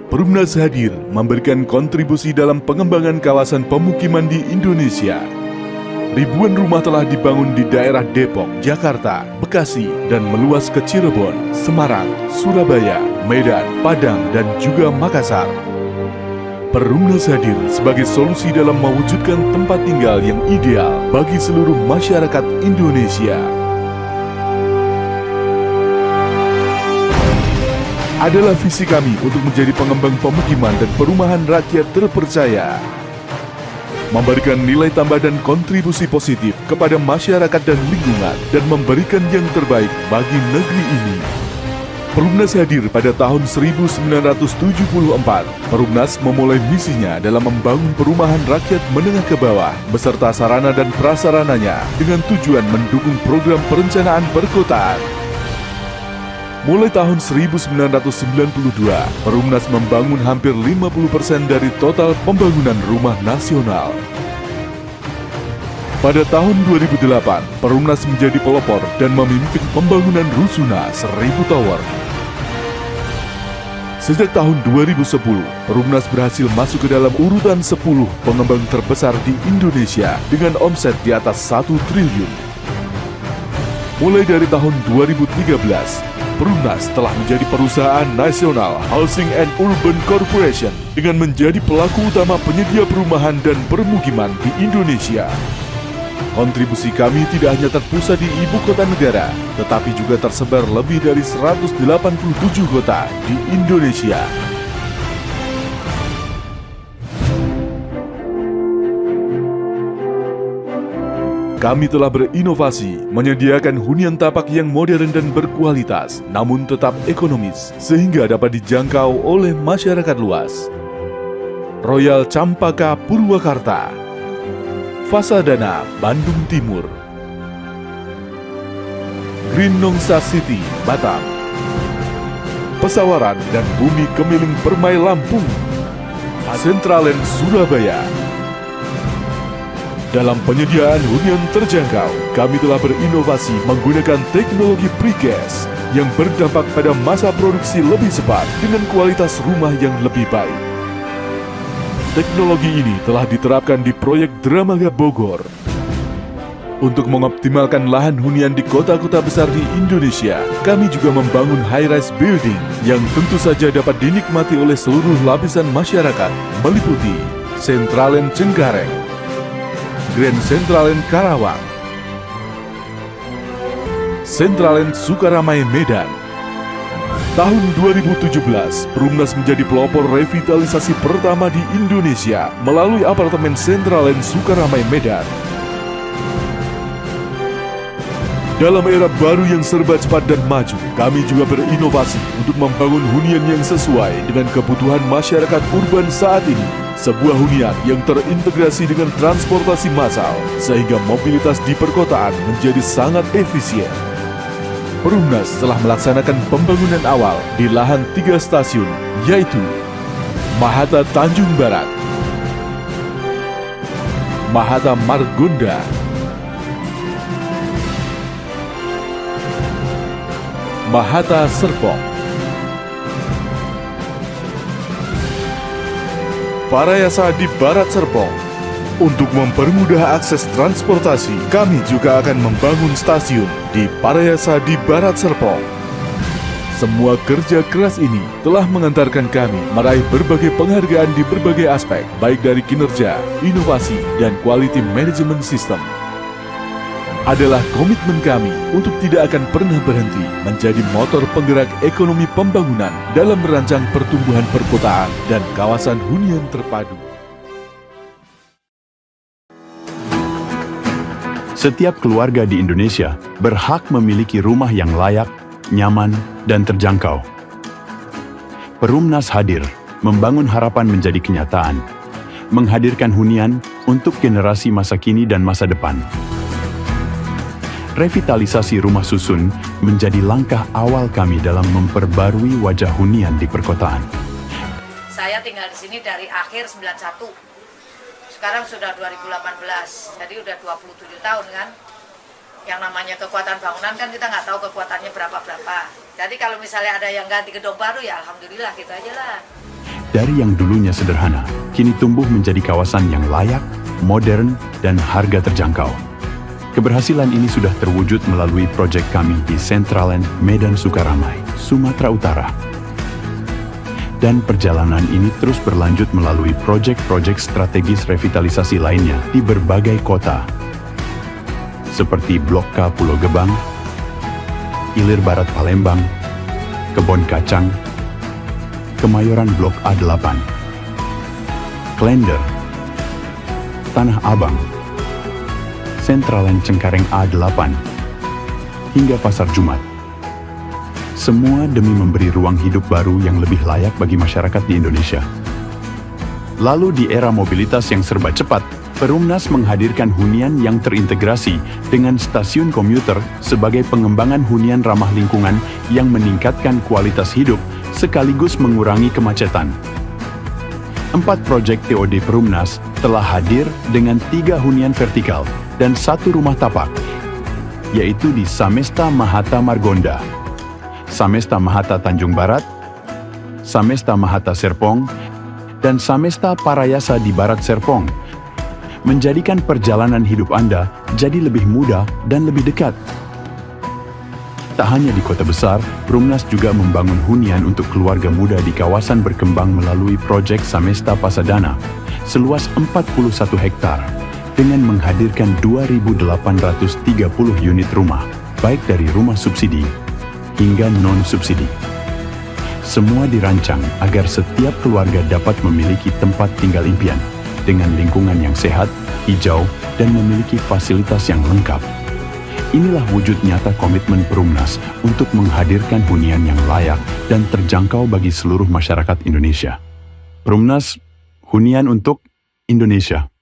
Perumnas hadir memberikan kontribusi dalam pengembangan kawasan pemukiman di Indonesia. Ribuan rumah telah dibangun di daerah Depok, Jakarta, Bekasi, dan meluas ke Cirebon, Semarang, Surabaya, Medan, Padang, dan juga Makassar. Perumnas hadir sebagai solusi dalam mewujudkan tempat tinggal yang ideal bagi seluruh masyarakat Indonesia. Adalah visi kami untuk menjadi pengembang pemukiman dan perumahan rakyat terpercaya. Memberikan nilai tambah dan kontribusi positif kepada masyarakat dan lingkungan dan memberikan yang terbaik bagi negeri ini. Perumnas hadir pada tahun 1974. Perumnas memulai misinya dalam membangun perumahan rakyat menengah ke bawah beserta sarana dan prasarananya dengan tujuan mendukung program perencanaan perkotaan. Mulai tahun 1992, Perumnas membangun hampir 50% dari total pembangunan rumah nasional. Pada tahun 2008, Perumnas menjadi pelopor dan memimpin pembangunan Rusuna 1000 Tower. Sejak tahun 2010, Perumnas berhasil masuk ke dalam urutan 10 pengembang terbesar di Indonesia dengan omset di atas 1 triliun. Mulai dari tahun 2013, Perumnas telah menjadi perusahaan nasional Housing and Urban Corporation dengan menjadi pelaku utama penyedia perumahan dan permukiman di Indonesia. Kontribusi kami tidak hanya terpusat di ibu kota negara, tetapi juga tersebar lebih dari 187 kota di Indonesia. Kami telah berinovasi, menyediakan hunian tapak yang modern dan berkualitas, namun tetap ekonomis, sehingga dapat dijangkau oleh masyarakat luas. Royal Campaka Purwakarta, Fasadana Bandung Timur, Green Nongsa City Batam, Pesawaran dan Bumi Kemiling Permai Lampung, Centraland Surabaya. Dalam penyediaan hunian terjangkau, kami telah berinovasi menggunakan teknologi precast yang berdampak pada masa produksi lebih cepat dengan kualitas rumah yang lebih baik. Teknologi ini telah diterapkan di proyek Dramaga Bogor. Untuk mengoptimalkan lahan hunian di kota-kota besar di Indonesia, kami juga membangun high-rise building yang tentu saja dapat dinikmati oleh seluruh lapisan masyarakat, meliputi Centraland Cengkareng, Grand Centraland Karawang, Centraland Sukaramai Medan. Tahun 2017, Perumnas menjadi pelopor revitalisasi pertama di Indonesia melalui apartemen Centraland Sukaramai Medan. Dalam era baru yang serba cepat dan maju, kami juga berinovasi untuk membangun hunian yang sesuai dengan kebutuhan masyarakat urban saat ini. Sebuah hunian yang terintegrasi dengan transportasi massal, sehingga mobilitas di perkotaan menjadi sangat efisien. Perumnas telah melaksanakan pembangunan awal di lahan 3 stasiun, yaitu Mahata Tanjung Barat, Mahata Margonda, Mahata Serpong. Parayasa di Barat Serpong. Untuk mempermudah akses transportasi, kami juga akan membangun stasiun di Parayasa di Barat Serpong. Semua kerja keras ini telah mengantarkan kami meraih berbagai penghargaan di berbagai aspek, baik dari kinerja, inovasi, dan quality management system. Adalah komitmen kami untuk tidak akan pernah berhenti menjadi motor penggerak ekonomi pembangunan dalam merancang pertumbuhan perkotaan dan kawasan hunian terpadu. Setiap keluarga di Indonesia berhak memiliki rumah yang layak, nyaman, dan terjangkau. Perumnas hadir membangun harapan menjadi kenyataan, menghadirkan hunian untuk generasi masa kini dan masa depan. Revitalisasi rumah susun menjadi langkah awal kami dalam memperbarui wajah hunian di perkotaan. Saya tinggal di sini dari akhir 91. Sekarang sudah 2018, jadi udah 27 tahun kan. Yang namanya kekuatan bangunan kan kita nggak tahu kekuatannya berapa-berapa. Jadi kalau misalnya ada yang ganti gedung baru ya alhamdulillah gitu aja lah. dari yang dulunya sederhana, kini tumbuh menjadi kawasan yang layak, modern, dan harga terjangkau. Keberhasilan ini sudah terwujud melalui proyek kami di Centraland, Medan Sukaramai, Sumatera Utara. Dan perjalanan ini terus berlanjut melalui proyek-proyek strategis revitalisasi lainnya di berbagai kota, seperti Blok K Pulau Gebang, Ilir Barat Palembang, Kebon Kacang, Kemayoran Blok A8, Klender, Tanah Abang, Centraland Cengkareng A8, hingga Pasar Jumat. Semua demi memberi ruang hidup baru yang lebih layak bagi masyarakat di Indonesia. Lalu di era mobilitas yang serba cepat, Perumnas menghadirkan hunian yang terintegrasi dengan stasiun komuter sebagai pengembangan hunian ramah lingkungan yang meningkatkan kualitas hidup sekaligus mengurangi kemacetan. 4 proyek TOD Perumnas telah hadir dengan 3 hunian vertikal dan 1 rumah tapak, yaitu di Samesta Mahata Margonda, Samesta Mahata Tanjung Barat, Samesta Mahata Serpong, dan Samesta Parayasa di Barat Serpong, menjadikan perjalanan hidup Anda jadi lebih mudah dan lebih dekat. Tak hanya di kota besar, Perumnas juga membangun hunian untuk keluarga muda di kawasan berkembang melalui proyek Samesta Pasadana, seluas 41 hektar, dengan menghadirkan 2.830 unit rumah, baik dari rumah subsidi hingga non-subsidi. Semua dirancang agar setiap keluarga dapat memiliki tempat tinggal impian, dengan lingkungan yang sehat, hijau, dan memiliki fasilitas yang lengkap. Inilah wujud nyata komitmen Perumnas untuk menghadirkan hunian yang layak dan terjangkau bagi seluruh masyarakat Indonesia. Perumnas, hunian untuk Indonesia.